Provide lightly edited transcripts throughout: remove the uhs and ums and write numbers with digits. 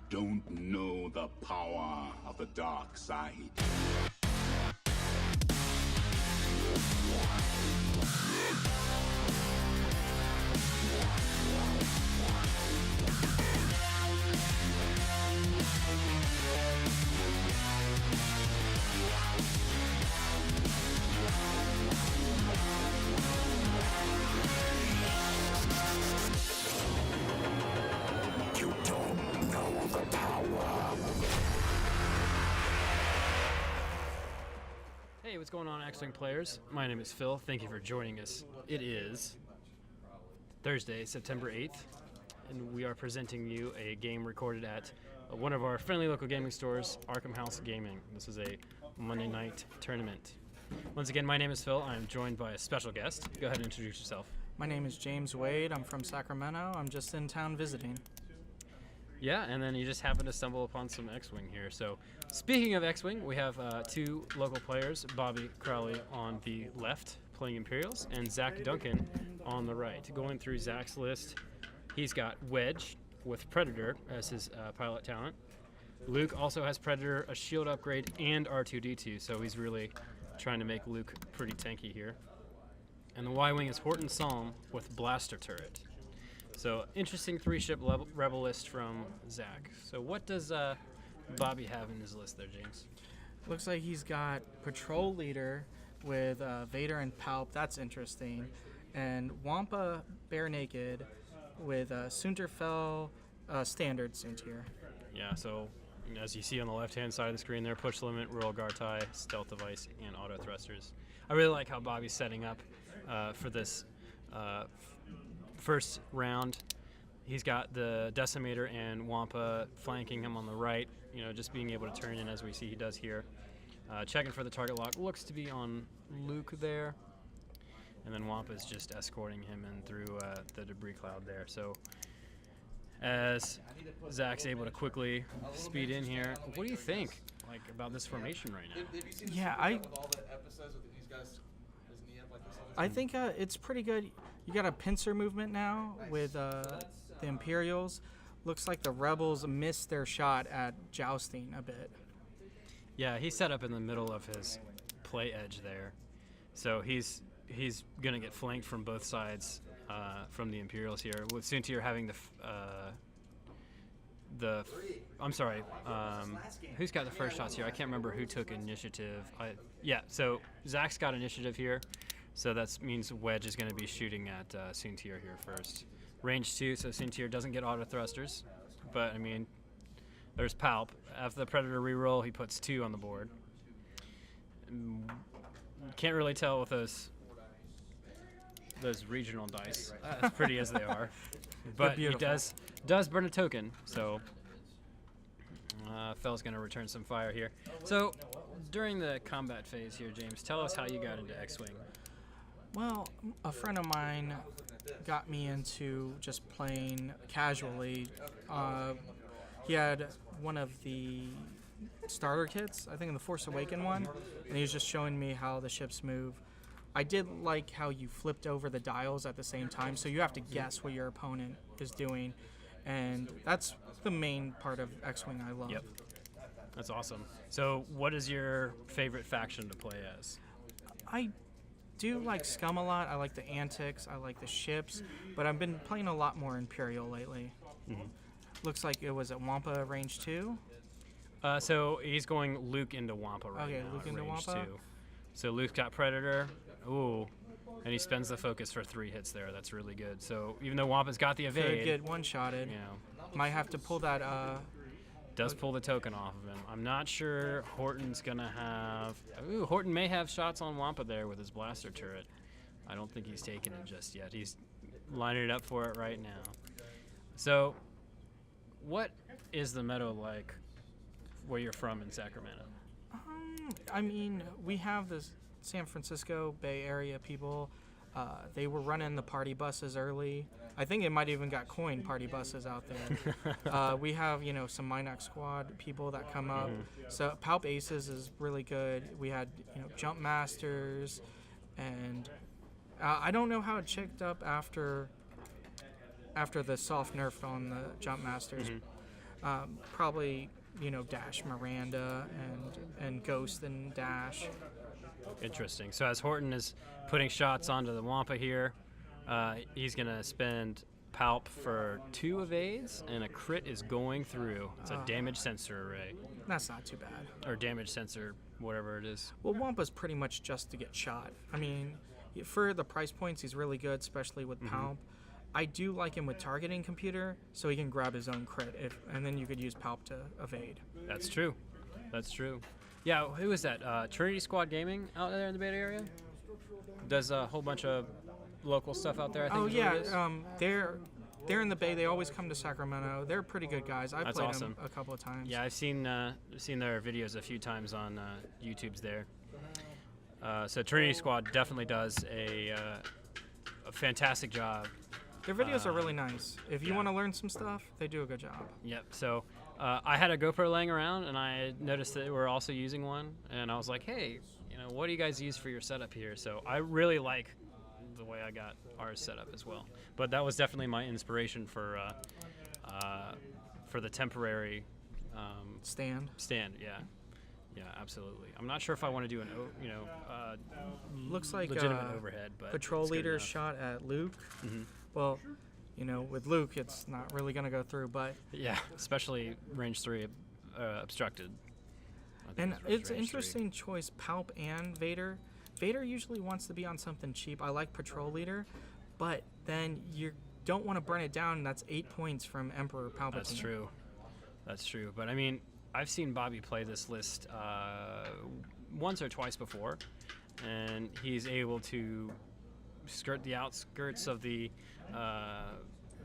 don't know the power of the dark side. You don't know the power. Hey, what's going on, X-Wing players? My name is Phil. Thank you for joining us. It is Thursday, September 8th, and we are presenting you a game recorded at one of our friendly local gaming stores, Arkham House Gaming. This is a Monday night tournament. Once again, my name is Phil. I'm joined by a special guest. Go ahead and introduce yourself. My name is James Wade. I'm from Sacramento. I'm just in town visiting. Yeah, and then you just happen to stumble upon some X-Wing here. So, speaking of X-Wing, we have two local players, Bobby Crowley on the left, playing Imperials, and Zach Duncan on the right. Going through Zach's list, he's got Wedge with Predator as his pilot talent. Luke also has Predator, a shield upgrade, and R2-D2, so he's really trying to make Luke pretty tanky here. And the Y-Wing is Horton Psalm with Blaster Turret. So, interesting three-ship rebel list from Zach. So what does Bobby have in his list there, James? Looks like he's got Patrol Leader with Vader and Palp. That's interesting. And Wampa Bare Naked with Soontir Fel, Standard Soontir. Yeah, so as you see on the left-hand side of the screen there, Push Limit, Royal Guard Tie, Stealth Device, and Autothrusters. I really like how Bobby's setting up for this first round. He's got the Decimator and Wampa flanking him on the right, just being able to turn in as we see he does here. Checking for the target lock, looks to be on Luke there. And then Wampa is just escorting him in through the debris cloud there. So as Zach's able to quickly speed in here, what do you think about this formation right now? Yeah, I think it's pretty good. You got a pincer movement now with the Imperials. Looks like the Rebels missed their shot at jousting a bit. Yeah, he's set up in the middle of his play edge there. So he's going to get flanked from both sides from the Imperials here, with Soontier having who's got the first shots here? I can't remember who took initiative. So Zach's got initiative here. So that means Wedge is going to be shooting at Soontier here first. Range 2, so Soontier doesn't get Autothrusters. But, there's Palp. After the Predator reroll, he puts 2 on the board. Can't really tell with those regional dice, as pretty as they are. But he does burn a token, so Fel's going to return some fire here. So, during the combat phase here, James, tell us how you got into X-Wing. Well, a friend of mine got me into just playing casually. He had one of the starter kits, I think the Force Awakens one, and he was just showing me how the ships move. I did like how you flipped over the dials at the same time, so you have to guess what your opponent is doing, and that's the main part of X-Wing I love. Yep, that's awesome. So what is your favorite faction to play as? I do like Scum a lot. I like the antics. I like the ships, but I've been playing a lot more Imperial lately. Mm-hmm. Looks like it was at Wampa range 2. So he's going Luke into Wampa right now. Okay, Luke into range Wampa. 2. So Luke's got Predator. Ooh, and he spends the focus for 3 hits there. That's really good. So even though Wampa's got the evade, could get one-shotted. Might have to pull that. Does pull the token off of him. I'm not sure Horton's gonna have. Ooh, Horton may have shots on Wampa there with his blaster turret. I don't think he's taken it just yet. He's lining it up for it right now. So, what is the meadow like where you're from in Sacramento? We have the San Francisco Bay Area people. They were running the party buses early. I think it might even got coined party buses out there. We have, some Minox Squad people that come up. So Palp Aces is really good. We had, Jump Masters, and I don't know how it checked up after the soft nerf on the Jump Masters. Probably, Dash Miranda and Ghost and Dash. Interesting. So as Horton is putting shots onto the Wampa here, he's going to spend Palp for 2 evades, and a crit is going through. It's a damage sensor array. That's not too bad. Or damage sensor, whatever it is. Well, Wampa's pretty much just to get shot. I mean, for the price points, he's really good, especially with Palp. I do like him with targeting computer, so he can grab his own crit, and then you could use Palp to evade. That's true. That's true. Yeah, who is that? Trinity Squad Gaming out there in the Bay Area? Does a whole bunch of local stuff out there, I think. Oh, yeah. They're in the Bay. They always come to Sacramento. They're pretty good guys. I've played them a couple of times. Yeah, I've seen their videos a few times on YouTube's there. So Trinity Squad definitely does a fantastic job. Their videos are really nice. If you want to learn some stuff, they do a good job. Yep. So I had a GoPro laying around, and I noticed that they were also using one, and I was like, hey, what do you guys use for your setup here? So I really like the way I got ours set up as well. But that was definitely my inspiration for the temporary stand. Yeah, absolutely. I'm not sure if I want to do an looks like legitimate overhead, but patrol leader shot at Luke. Well, with Luke, it's not really going to go through, but yeah, especially range 3 obstructed. And it's an interesting choice, Palp and Vader. Vader usually wants to be on something cheap. I like patrol leader, but then you don't want to burn it down. That's 8 points from Emperor Palpatine. That's true. But I mean, I've seen Bobby play this list once or twice before, and he's able to skirt the outskirts of the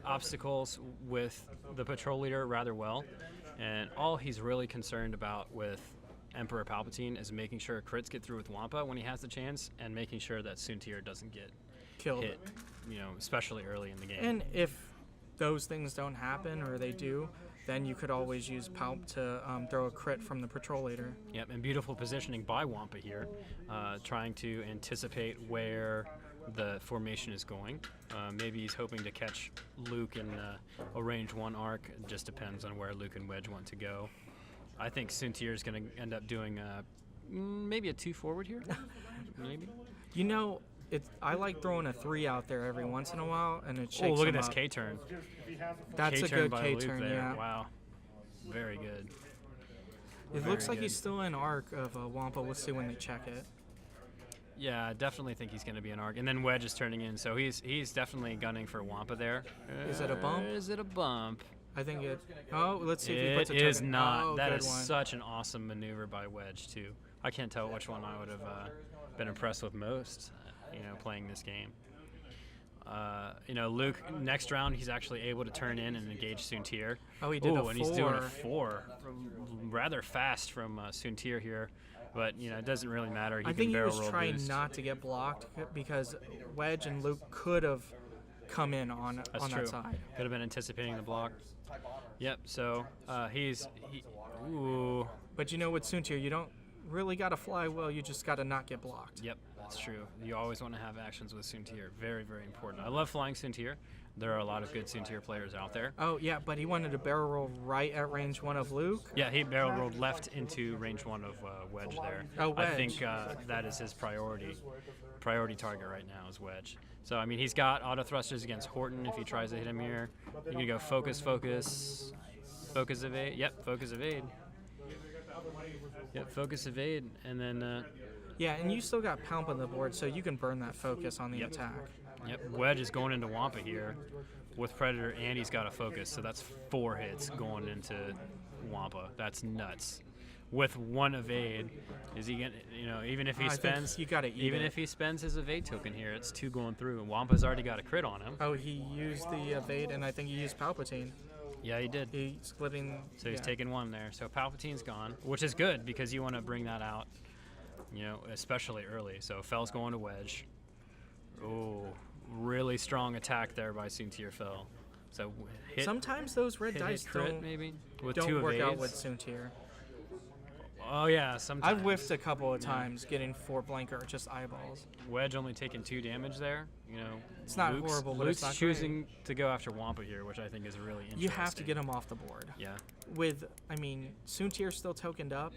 obstacles with the patrol leader rather well. And all he's really concerned about with Emperor Palpatine is making sure crits get through with Wampa when he has the chance, and making sure that Soontir doesn't get killed, hit, especially early in the game. And if those things don't happen, or they do, then you could always use Palp to throw a crit from the patrol leader. Yep, and beautiful positioning by Wampa here, trying to anticipate where the formation is going. Maybe he's hoping to catch Luke in a range 1 arc. It just depends on where Luke and Wedge want to go. I think Soontir is going to end up doing maybe a 2 forward here. Maybe. I like throwing a 3 out there every once in a while, and it shakes Oh, look at them this up. K-turn. That's K-turn a good by K-turn, Luke there. yeah. Wow. Very good. It looks like good. he's still in arc of Wampa. We'll see when they check it. Yeah, I definitely think he's going to be an arc. And then Wedge is turning in, so he's definitely gunning for Wampa there. Is it a bump? Is it a bump? I think it... Oh, let's see if he puts a It is target. not. Oh, that good is one. such an awesome maneuver by Wedge, too. I can't tell which one I would have been impressed with most, playing this game. Luke, next round, he's actually able to turn in and engage Soontir. Oh, he did a 4. And he's doing a 4. Rather fast from Soontir here. But, it doesn't really matter. I think he barrel was roll trying boost. not to get blocked because Wedge and Luke could have come in on That's true. that side. Could have been anticipating the block. Yep, so ooh. But with Soontir, you don't really got to fly well. You just got to not get blocked. Yep, that's true. You always want to have actions with Soontir. Very, very important. I love flying Soontir. There are a lot of good Soontir players out there. Oh, yeah, but he wanted to barrel roll right at range 1 of Luke. Yeah, he barrel rolled left into range 1 of Wedge there. Oh, Wedge. I think that is his priority target right now is Wedge. So, I mean, he's got Autothrusters against Horton if he tries to hit him here. You're going to go focus, evade. Yep, focus, evade. Yep, focus, evade, and then... yeah, and you still got Palp on the board, so you can burn that focus on the attack. Yep, Wedge is going into Wampa here with Predator, and he's got a focus, so that's 4 hits going into Wampa. That's nuts. With 1 evade, is he gonna? Even if he spends, you gotta eat it. if he spends his evade token here, it's 2 going through, and Wampa's already got a crit on him. Oh, he used the evade, and I think he used Palpatine. Yeah, he did. He's splitting. So he's taking 1 there. So Palpatine's gone, which is good because you want to bring that out, especially early. So Fel's going to Wedge. Oh, really strong attack there by Soontir Fel. So hit. Sometimes those red dice crit don't maybe with don't 2 work evades. out with Soontir. Oh yeah, sometimes. I've whiffed a couple of times getting 4 blank or just eyeballs. Wedge only taking 2 damage there. You know, It's not horrible, but Luke's it's not choosing to go after Wampa here, which I think is really interesting. You have to get him off the board. Yeah. I mean, Soontir still tokened up.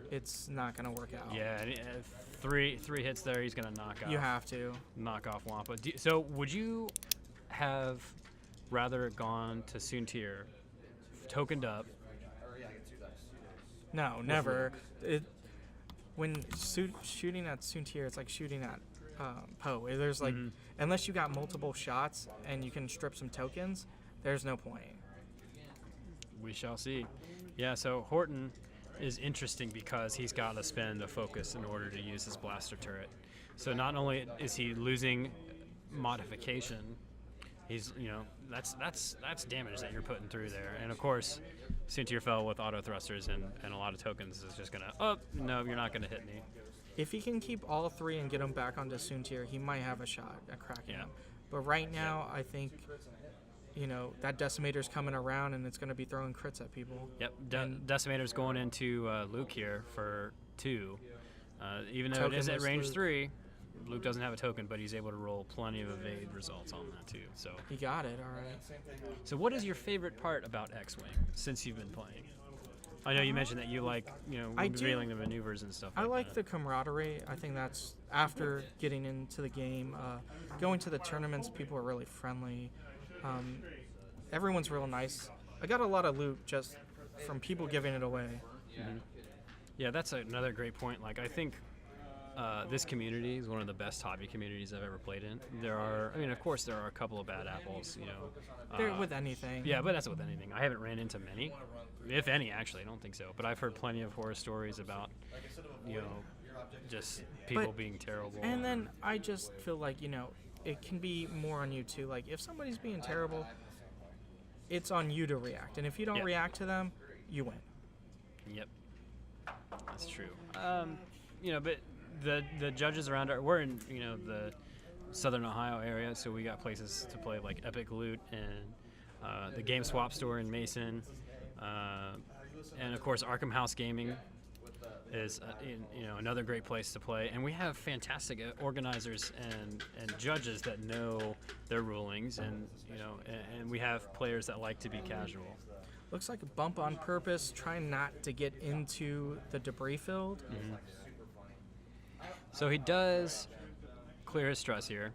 It's not gonna work out. Yeah, and, three hits there. He's gonna knock off. You have to knock off Wampa. So would you have rather gone to Soontir, tokened up? No, never. When shooting at Soontir, it's like shooting at Poe. There's like, unless you got multiple shots and you can strip some tokens, there's no point. We shall see. Yeah, so Horton is interesting because he's got to spend a focus in order to use his blaster turret. So not only is he losing modification, he's, you know, that's damage that you're putting through there. And of course, Soontir Fel with Autothrusters and a lot of tokens is just gonna, oh no, you're not gonna hit me. If he can keep all 3 and get them back onto Soontir, he might have a shot at cracking them. But right now, I think, you know, that Decimator's coming around and it's going to be throwing crits at people. Yep, Decimator's going into Luke here for 2. Even though it is at range 3, Luke doesn't have a token, but he's able to roll plenty of evade results on that too. So he got it, all right. So what is your favorite part about X-Wing since you've been playing? I know you mentioned that you like, you know, revealing the maneuvers and stuff. I like the camaraderie. I think that's after getting into the game, going to the tournaments. People are really friendly. Everyone's real nice. I got a lot of loot just from people giving it away. Yeah, that's another great point. Like, I think this community is one of the best hobby communities I've ever played in. There are, I mean, of course, there are a couple of bad apples, you know. They're with anything. Yeah, but that's with anything. I haven't ran into many, if any, actually. I don't think so. But I've heard plenty of horror stories about, you know, just people being terrible. And then I just feel like, you know, it can be more on you too. Like, if somebody's being terrible, it's on you to react. And if you don't react to them, you win. Yep, that's true. You know, but the judges around we're in, you know, the Southern Ohio area, so we got places to play like Epic Loot and the Game Swap store in Mason, and of course Arkham House Gaming is you know, another great place to play. And we have fantastic organizers and judges that know their rulings, and you know, and we have players that like to be casual. Looks like a bump on purpose, trying not to get into the debris field. So he does clear his stress here,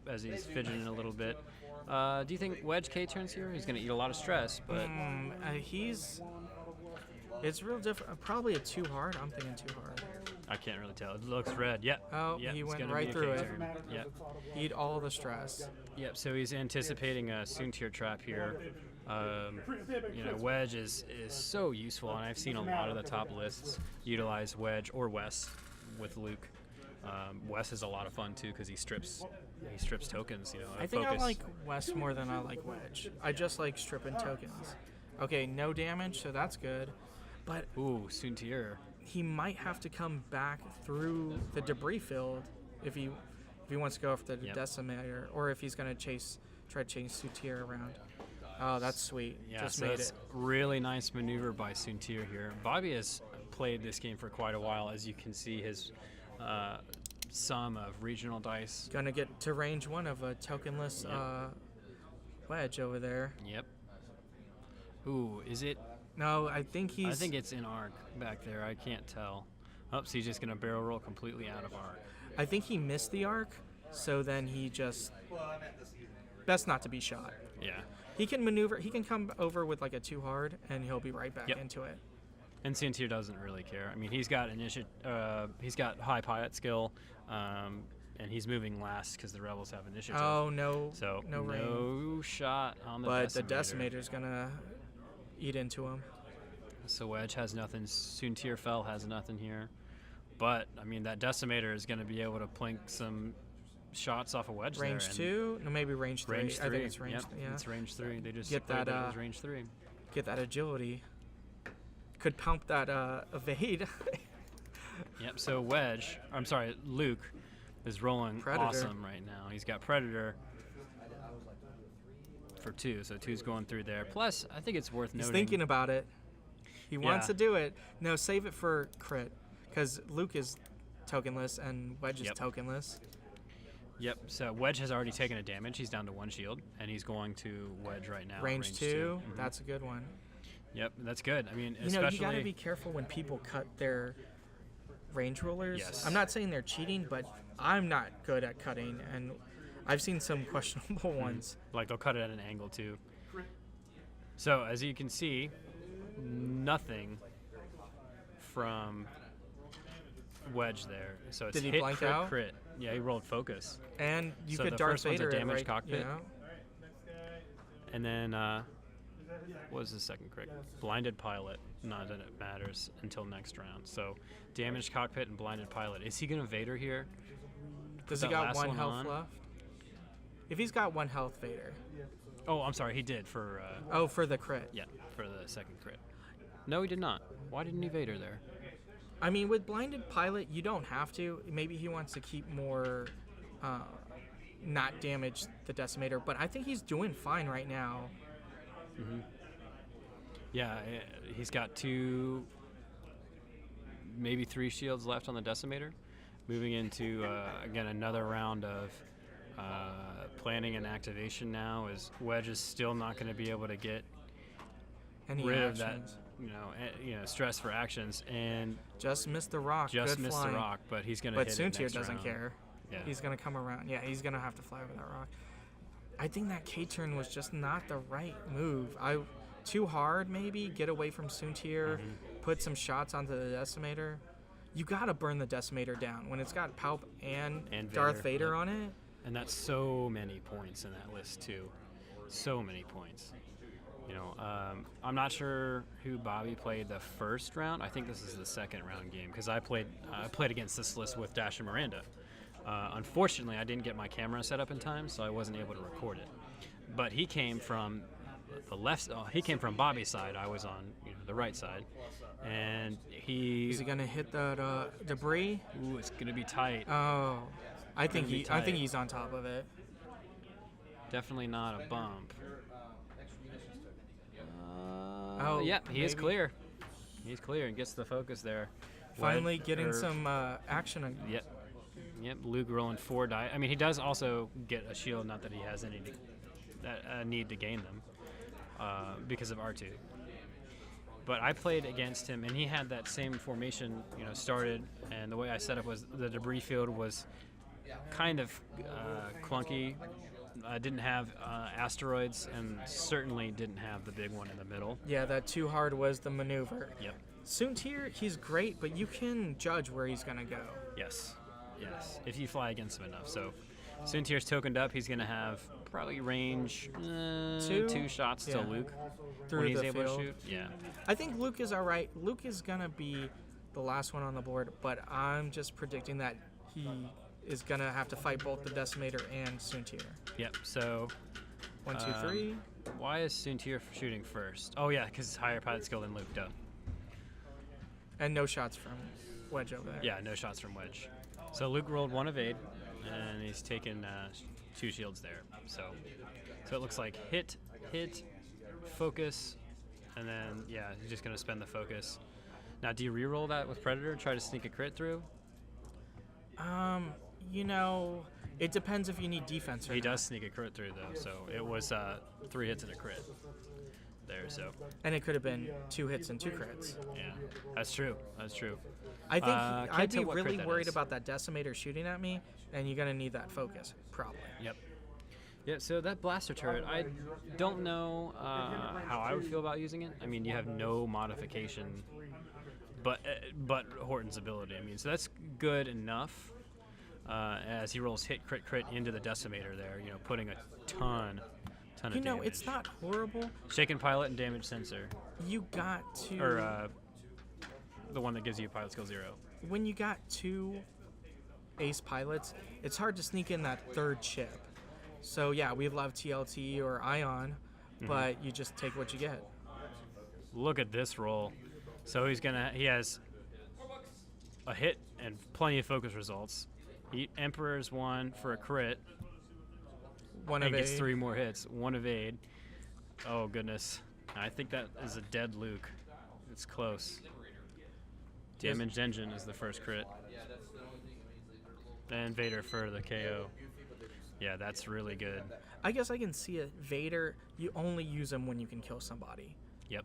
as he's fidgeting a little bit. Do you think Wedge K turns here? He's going to eat a lot of stress, but it's real different. Probably a too hard. I'm thinking too hard. I can't really tell. It looks red. Yep. Oh, yep. He went right through it. Yep. Eat all the stress. Yep. So he's anticipating a Soontir trap here. You know, Wedge is so useful, and I've seen a lot of the top lists utilize Wedge or Wes with Luke. Wes is a lot of fun too because he strips tokens. You know, I think I like Wes more than I like Wedge. I just like stripping tokens. Okay, no damage, so that's good. But ooh, Soontir. He might have to come back through the debris field if he wants to go after the Decimator, or if he's gonna try to chase Soontir around. Oh, that's sweet. Yeah, just so made it's it. Really nice maneuver by Soontir here. Bobby has played this game for quite a while, as you can see his sum of regional dice. Gonna get to range 1 of a tokenless Wedge over there. Yep. Ooh, is it? No, I think it's in arc back there. I can't tell. Oh, so he's just gonna barrel roll completely out of arc. I think he missed the arc, so then he just best not to be shot. Yeah. He can maneuver. He can come over with like a 2 hard, and he'll be right back into it. And Soontir doesn't really care. I mean, he's got he's got high pilot skill, and he's moving last because the rebels have initiative. Oh no! So no shot on the. But Decimator. The Decimator's gonna eat into him. So Wedge has nothing. Soontir Fel has nothing here. But I mean, that Decimator is gonna be able to plink some shots off a Wedge range there. 2? No, maybe range 3. Range 3. I think it's range. Yep, yeah, it's range 3. They just get that. Range 3. Get that agility. Could pump that evade. Yep. So Luke is rolling Predator. awesome right now. He's got Predator for 2, so 2's going through there. Plus, I think it's worth He's noting. thinking about it. He wants to do it. No, save it for crit, because Luke is tokenless and Wedge is tokenless. Yep, so Wedge has already taken a damage. He's down to 1 shield, and he's going to Wedge right now. Range 2, that's a good one. Yep, that's good. I mean, you know, you got to be careful when people cut their range rulers. Yes. I'm not saying they're cheating, but I'm not good at cutting, and I've seen some questionable ones. Like they'll cut it at an angle too. So as you can see, nothing from Wedge there. So it's Did he hit, blank crit, out? crit. Yeah, he rolled focus. And you so could the Darth first one's Vader a damaged right, cockpit. You know? And then, what was the second crit? Blinded pilot. Not that it matters until next round. So, damaged cockpit and blinded pilot. Is he going to Vader here? Does he got 1 health left? If he's got 1 health, Vader. Oh, I'm sorry. He did for... for the crit. Yeah, for the second crit. No, he did not. Why didn't he Vader there? I mean, with blinded pilot, you don't have to. Maybe he wants to keep more... not damage the Decimator, but I think he's doing fine right now. Yeah, he's got 2, maybe 3 shields left on the Decimator. Moving into, again, another round of planning and activation now, as Wedge is still not going to be able to get rid of that, stress for actions. And just missed the rock. Just Good missed flying. the rock, but he's going to hit it next Soontir doesn't round. care. Yeah. He's going to come around. Yeah, he's going to have to fly over that rock. I think that K-turn was just not the right move. Too hard, maybe. Get away from Soontir. Put some shots onto the Decimator. You got to burn the Decimator down. When it's got Palp and Darth Vader on it. And that's so many points in that list, too. So many points. You know, I'm not sure who Bobby played the first round. I think this is the second round game, because I played against this list with Dash and Miranda. Unfortunately, I didn't get my camera set up in time, so I wasn't able to record it. But he came from the left. He came from Bobby's side. I was on the right side, and Is he gonna hit the debris? Ooh, it's gonna be tight. Oh, I think he's on top of it. Definitely not a bump. Yeah, he is clear. He's clear and gets the focus there. Finally getting some action. Yep, Luke rolling 4 die. I mean, he does also get a shield, not that he has any need to gain them because of R2. But I played against him, and he had that same formation, started, and the way I set up was the debris field was kind of clunky. Didn't have asteroids, and certainly didn't have the big one in the middle. Yeah, that too hard was the maneuver. Yep. Soontir, he's great, but you can judge where he's gonna go. Yes, if you fly against him enough. So Soontir's tokened up. He's going to have probably range 2 shots to Luke through when he's the able field. to shoot. Yeah. I think Luke is all right. Luke is going to be the last one on the board, but I'm just predicting that he is going to have to fight both the Decimator and Soontir. Yep, so... 1, 2, 3. Why is Soontir shooting first? Oh, yeah, because it's higher pilot skill than Luke, duh. And no shots from Wedge over there. Yeah, no shots from Wedge. So Luke rolled 1 evade, and he's taken 2 shields there. So it looks like hit, focus, and then, he's just going to spend the focus. Now, do you reroll that with Predator and try to sneak a crit through? It depends if you need defense or He not. does sneak a crit through, though, so it was 3 hits and a crit there, so. And it could have been 2 hits and 2 crits. Yeah, that's true. I think I'd be tell what really crit that worried is. about that Decimator shooting at me, and you're going to need that focus, probably. Yep. Yeah, so that blaster turret, I don't know how I would feel about using it. I mean, you have no modification, but Horton's ability. I mean, so that's good enough as he rolls hit, crit into the Decimator there, putting a ton of damage. It's not horrible. Shaken pilot and damage sensor. You got to... Or the one that gives you pilot skill 0. When you got 2 ace pilots, it's hard to sneak in that 3rd chip. So yeah, we love TLT or Ion, but you just take what you get. Look at this roll. So he has a hit and plenty of focus results. He Emperor's 1 for a crit. 1 and evade. gets 3 more hits. 1 evade. Oh goodness. I think that is a dead Luke. It's close. Damaged Engine is the first crit. And Vader for the KO. Yeah, that's really good. I guess I can see it. Vader, you only use him when you can kill somebody. Yep.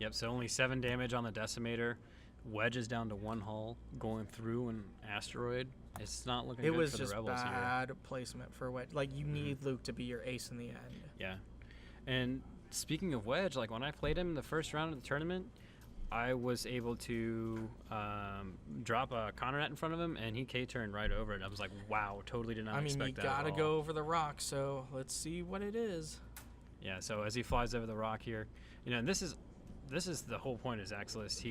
Yep, so only 7 damage on the Decimator. Wedge is down to 1 hull, going through an asteroid. It's not looking good for the Rebels here. It was just bad placement for Wedge. Like, you need Luke to be your ace in the end. Yeah. And speaking of Wedge, like, when I played him in the first round of the tournament, I was able to drop a Conrad in front of him, and he K-turned right over it. I was like, wow, totally did not expect that at all. I mean, you got to go over the rock, so let's see what it is. Yeah, so as he flies over the rock here, you know, and this is the whole point of Zach's list.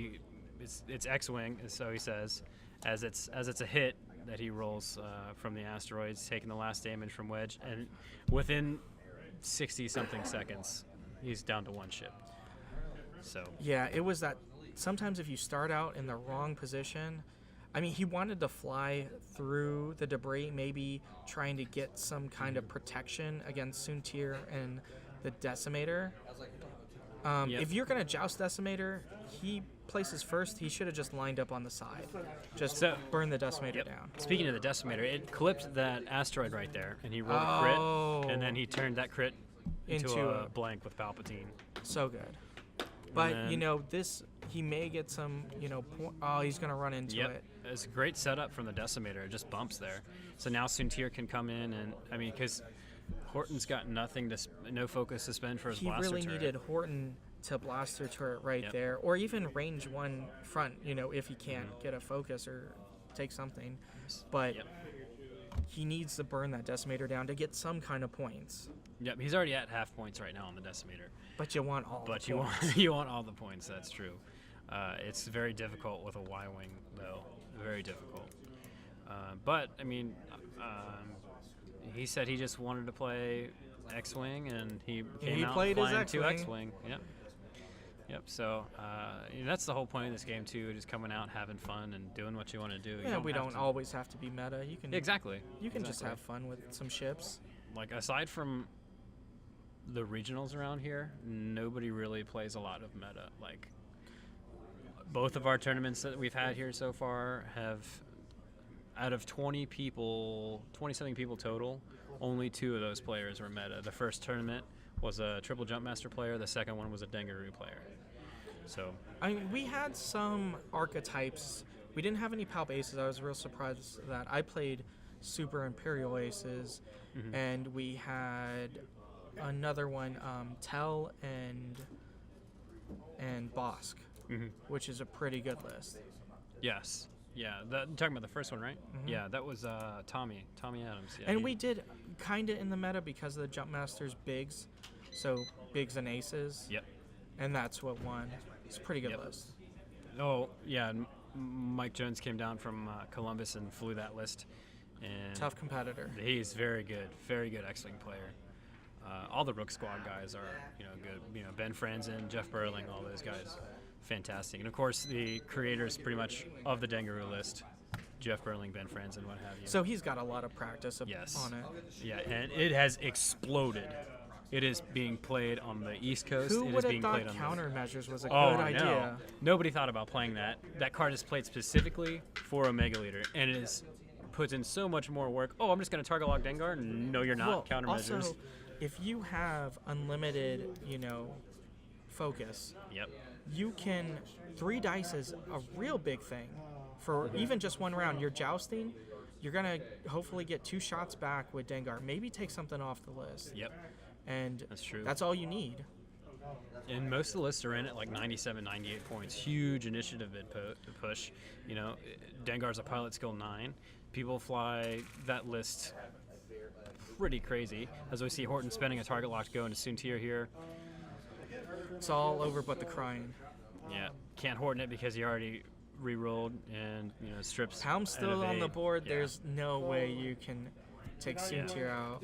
It's X-Wing, so he says, as it's a hit that he rolls from the asteroids, taking the last damage from Wedge, and within 60-something seconds, he's down to 1 ship. So yeah, it was that. Sometimes if you start out in the wrong position, I mean, he wanted to fly through the debris, maybe trying to get some kind of protection against Soontir and the Decimator. Yep. If you're going to joust Decimator, he places first. He should have just lined up on the side. Just burn the Decimator down. Speaking of the Decimator, it clipped that asteroid right there, and he rolled a crit, and then he turned that crit into a blank with Palpatine. So good. But, you know, he may get some, you know, he's going to run into it. It's a great setup from the Decimator. It just bumps there. So now Soontir can come in, and, I mean, because Horton's got no focus to spend for his blaster turret. He really needed Horton to blaster turret right there, or even range 1 front, you know, if he can't get a focus or take something. But he needs to burn that Decimator down to get some kind of points. Yep, he's already at half points right now on the Decimator. But you want all the points. you want all the points, that's true. It's very difficult with a Y-Wing, though. Very difficult. But, I mean, he said he just wanted to play X-Wing, and he came out played flying his 2 X-Wing. Yep, so that's the whole point of this game, too, just coming out, having fun, and doing what you want to do. Yeah, we don't always have to be meta. You can You can just have fun with some ships. Like, aside from the regionals around here, nobody really plays a lot of meta. Like, both of our tournaments that we've had here so far have, out of 20 something people total, only 2 of those players were meta. The first tournament was a triple jump master player. The second one was a Dengaroo player. So I mean, we had some archetypes. We didn't have any Palp aces. I was real surprised that I played Super Imperial aces, and we had another one, Tel and Bosk, which is a pretty good list. Yes. Yeah, you're talking about the first one, right? Yeah, that was Tommy Adams. Yeah, and we did kind of in the meta because of the Jump Masters bigs, so bigs and aces. Yep. And that's what won. It's a pretty good list. Oh, yeah, Mike Jones came down from Columbus and flew that list. And tough competitor. He's very good X-Wing player. All the Rook Squad guys are, good. Ben Franzen, Jeff Burling, all those guys, fantastic. And of course, the creators pretty much of the Dengaroo list, Jeff Burling, Ben Franzen, what have you. So he's got a lot of practice on it. Yeah, and it has exploded. It is being played on the East Coast. Who would have thought countermeasures was a good idea? No. Nobody thought about playing that. That card is played specifically for a Mega Leader, and it is puts in so much more work. Oh, I'm just going to target lock Dengar? No, you're not. Countermeasures. Also, if you have unlimited, focus, you can 3 dice is a real big thing. For even just 1 round, you're jousting, you're going to hopefully get 2 shots back with Dengar. Maybe take something off the list. Yep. And that's true. That's all you need. And most of the lists are in at like 97, 98 points. Huge initiative to push. Dengar's a pilot skill 9. People fly that list pretty crazy. As we see Horton spending a target lock to go into Soontir here. It's all over but the crying. Yeah. Can't Horton it because he already re-rolled and, strips. Palm's still on the board. Yeah. There's no way you can take Soontir out.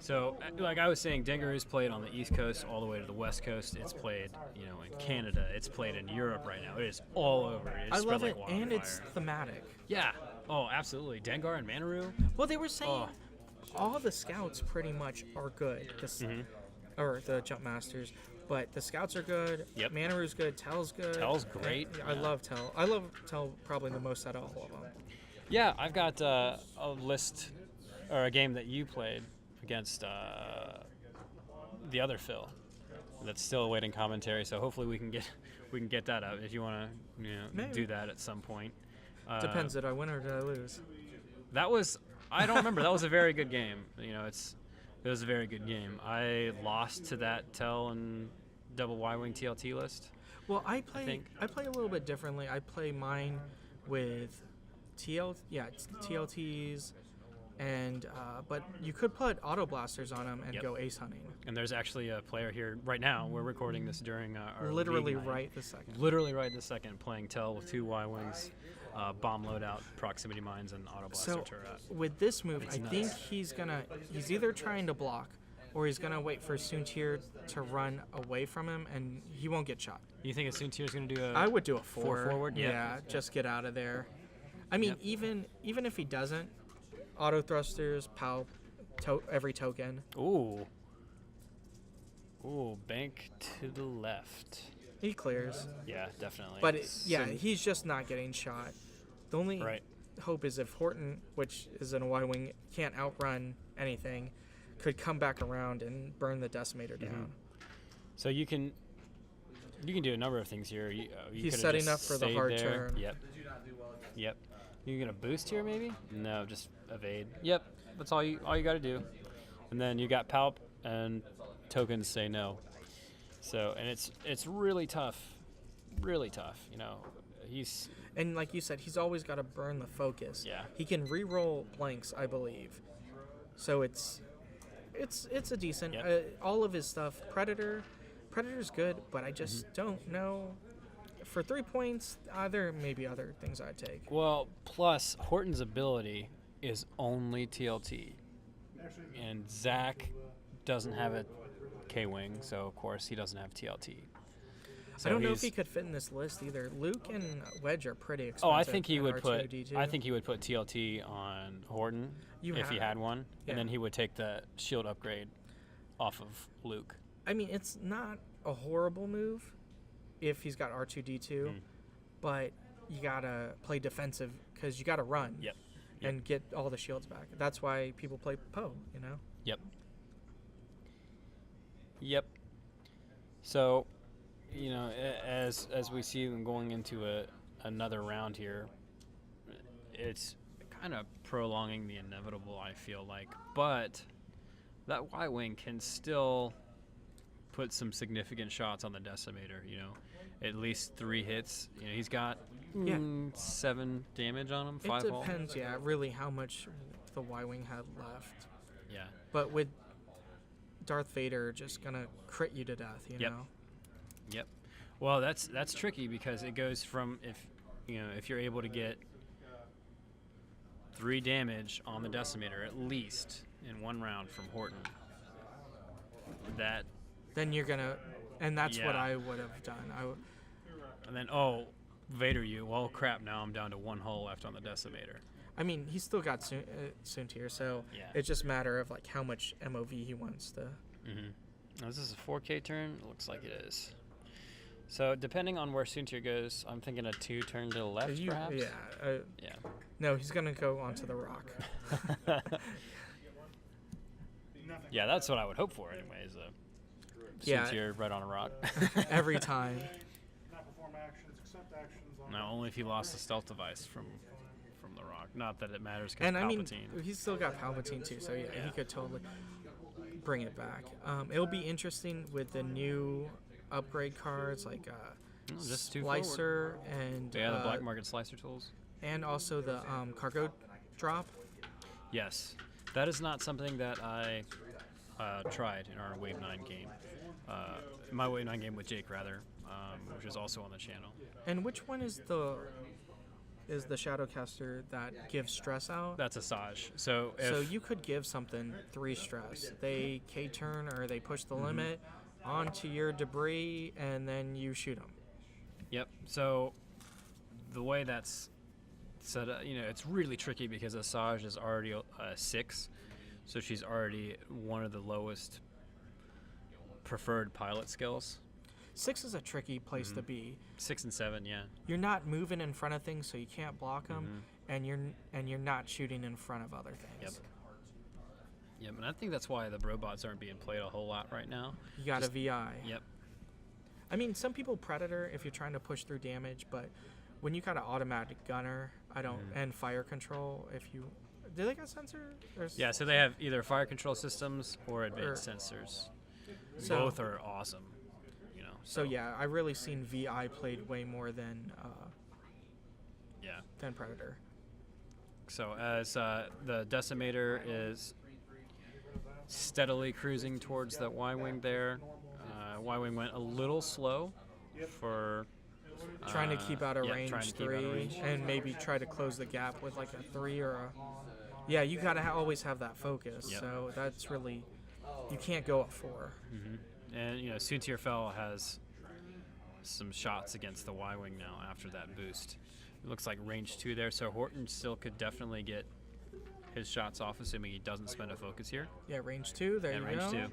So, like I was saying, Dengaroo's played on the East Coast all the way to the West Coast. It's played, in Canada. It's played in Europe right now. It is all over. I love it, and it's thematic. Yeah. Oh, absolutely. Dengar and Manaroo. Well, they were saying all the scouts pretty much are good, or the Jump Masters. But the scouts are good. Yep. Manaru's good. Tel's good. Tel's great. I love Tel. I love Tel probably the most out of all of them. Yeah, I've got a list or a game that you played against the other Phil. That's still awaiting commentary. So hopefully we can get that out if you want to do that at some point. Depends. Did I win or did I lose? That was I don't remember. That was a very good game. It was a very good game. I lost to that Tel and double Y-wing TLT list. Well, I play a little bit differently. I play mine with TLTs, and but you could put auto blasters on them and go ace hunting. And there's actually a player here right now. We're recording this during our literally league night. right this second. Literally right this second, playing Tel with 2 Y-wings, bomb loadout, proximity mines, and auto blaster turret. With this move, I think he's either trying to block or he's gonna wait for Soontir to run away from him, and he won't get shot. You think Soontir's gonna do I would do a 4 forward? Yeah, just get out of there. I mean, even if he doesn't, Autothrusters, Palp, every token. Ooh, bank to the left. He clears. Yeah, definitely. But he's just not getting shot. The only hope is if Horton, which is in a Y-wing, can't outrun anything, could come back around and burn the Decimator down. So you can do a number of things here. He's setting up for the hard turn. Yep. You gonna boost here maybe? No, just evade. Yep. That's all you got to do. And then you got Palp and tokens say no. So and it's really tough. Really tough. And like you said, he's always got to burn the focus. Yeah. He can re-roll blanks, I believe. So it's a decent. All of his stuff. Predator's good, but I just don't know. For 3 points, there may be other things I'd take. Well, plus Horton's ability is only TLT, and Zach doesn't have a K-wing, so of course he doesn't have TLT. So I don't know if he could fit in this list either. Luke and Wedge are pretty expensive. Oh, I think he would R2D2. I think he would put TLT on Horton if he had one, and then he would take the shield upgrade off of Luke. I mean, it's not a horrible move if he's got R2D2, but you gotta play defensive because you gotta run and get all the shields back. That's why people play Poe, Yep. So, as we see them going into another round here, it's kind of prolonging the inevitable, I feel like. But that Y-wing can still put some significant shots on the Decimator, at least 3 hits. He's got 7 damage on him, 5 It depends, really how much the Y-wing had left. Yeah. But with Darth Vader just gonna crit you to death, you know? Yep. Well, that's tricky because it goes from if you're able to get 3 damage on the Decimator at least in 1 round from Horton, then you're gonna, and that's what I would have done. And then Vader, well crap! Now I'm down to 1 hull left on the Decimator. I mean, he's still got Soontir, so it's just a matter of like how much MOV he wants to. Now, is this a 4K turn? It looks like it is. So depending on where Soontir goes, I'm thinking a 2 turn to the left, perhaps. No, he's gonna go onto the rock. Yeah, that's what I would hope for, anyways. Soontir right on a rock. Every time. Now, only if he lost the stealth device from the rock. Not that it matters because Palpatine. I mean, he's still got Palpatine too, so he could totally bring it back. It'll be interesting with the new upgrade cards like just 2 Slicer and the black market slicer tools, and also the cargo drop. Yes, that is not something that I tried in our Wave 9 game. My Wave 9 game with Jake, rather, which is also on the channel. And which one is the Shadowcaster that gives stress out? That's Asajj. So you could give something 3 stress. They K-turn or they push the limit onto your debris, and then you shoot them. Yep. So the way that's set up, it's really tricky because Asajj is already 6, so she's already one of the lowest preferred pilot skills. 6 is a tricky place to be. 6 and 7, yeah. You're not moving in front of things, so you can't block them, and you're not shooting in front of other things. Yep. Yep, and I think that's why the robots aren't being played a whole lot right now. You got a VI. Yep. I mean, some people Predator if you're trying to push through damage, but when you got an automatic gunner, I don't, and fire control, if you, do they got sensor? Yeah, so they have either fire control systems or advanced sensors. So, both are awesome, you know. So yeah, I really seen VI played way more than Predator. So as the Decimator is steadily cruising towards that Y-wing there, Y-wing went a little slow for trying to keep out of range trying to 3 keep out of range. and maybe try to close the gap with like a 3 or a. Yeah, you gotta always have that focus. Yep. So that's really, you can't go at 4. And you know, Soontir Fel has some shots against the Y-wing now after that boost. It looks like range 2 there, so Horton still could definitely get his shots off, assuming he doesn't spend a focus here. Yeah, range 2. There you range go. 2.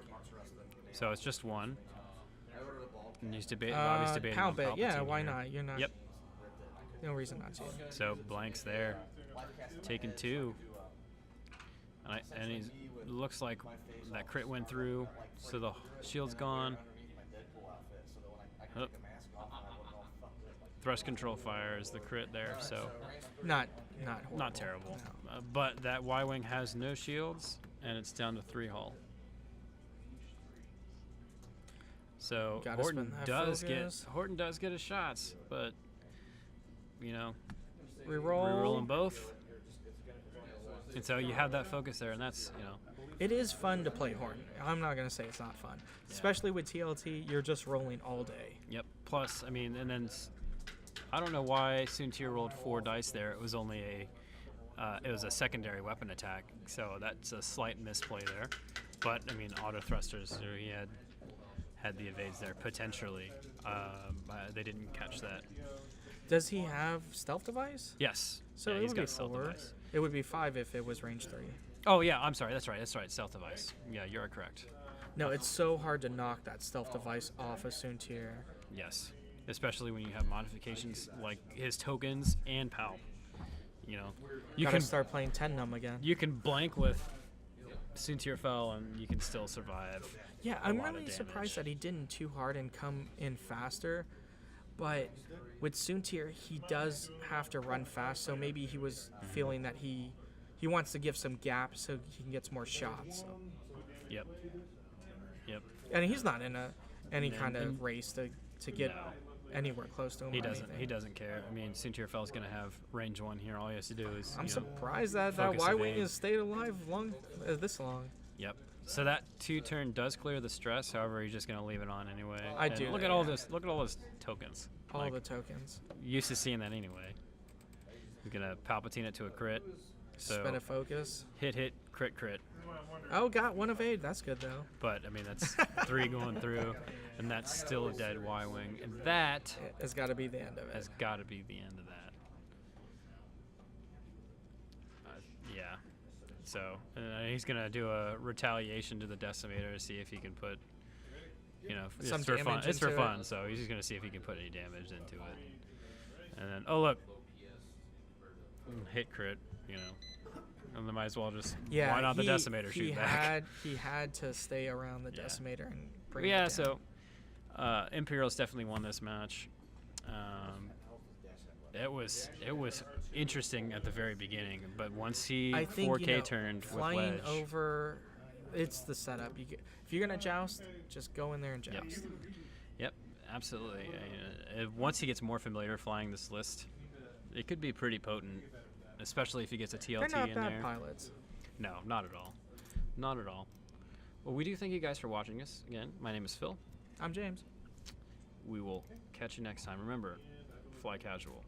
So it's just 1. And he's Bobby's debating on Palp it. Yeah, Palpatine why here. not? You're not. Yep. No reason not to. So blanks there, taking 2, and he looks like that crit went through, so the shield's gone. Oh. Thrust control fires the crit there, so Not horrible. not terrible. No. But that Y-wing has no shields, and it's down to 3 hull. So Gotta Horton spend that does get his shots, but you know, Reroll them both. And so you have that focus there, and that's, you know. It is fun to play Horton. I'm not gonna say it's not fun, especially with TLT. You're just rolling all day. Yep. Plus, I mean, and then I don't know why Soontir rolled 4 dice there. It was only it was a secondary weapon attack, so that's a slight misplay there. But I mean, Autothrusters, so he had the evades there potentially. They didn't catch that. Does he have stealth device? Yes. So yeah, it he's would got be stealth 4. device. It would be 5 if it was range 3. Oh yeah, I'm sorry. That's right. Stealth device. Yeah, you're correct. No, it's so hard to knock that stealth device off of Soontir. Yes, especially when you have modifications like his tokens and Palp. You know, you Gotta can start playing 10 num again. You can blank with Soontir Fel and you can still survive. Yeah, a I'm lot of really damage. surprised that he didn't too hard and come in faster. But with Soontir, he does have to run fast, so maybe he was feeling that he wants to give some gap so he can get some more shots. So. Yep. And he's not in any kind and- of race to get No. anywhere close to him. He or doesn't. anything. He doesn't care. I mean, Soontir Fel's gonna have range 1 here. All he has to do is. I'm you know, surprised that focus Y-wing evade. has stayed alive this long. Yep. So that 2 turn does clear the stress. However, he's just gonna leave it on anyway. I And do Look that, at all yeah. this. Look at all those tokens. All Like, the tokens. used to seeing that anyway. He's gonna Palpatine it to a crit. So Spin a focus. hit, crit. Oh, got 1 evade. That's good though. But I mean, that's 3 going through, and that's still a dead Y-wing, and that It's got to be the end of it. has got to be the end of that. Yeah. So he's gonna do a retaliation to the Decimator to see if he can put, you know, Some it's for fun. damage It's for into it. fun. So he's just gonna see if he can put any damage into it. And then, oh look, hit crit. You know, and they might as well just Yeah, why not the Decimator shoot back? He had to stay around the Yeah. Decimator and bring Yeah, it down. so Imperials definitely won this match. It was interesting at the very beginning, but once he I think 4K turned with flying Wedge, over, it's the setup. If you're gonna joust, just go in there and Yep. joust. Yep, absolutely. Once he gets more familiar flying this list, it could be pretty potent, especially if he gets a They're TLT not in bad there. pilots. No, not at all. Not at all. Well, we do thank you guys for watching us. Again, my name is Phil. I'm James. We will catch you next time. Remember, fly casual.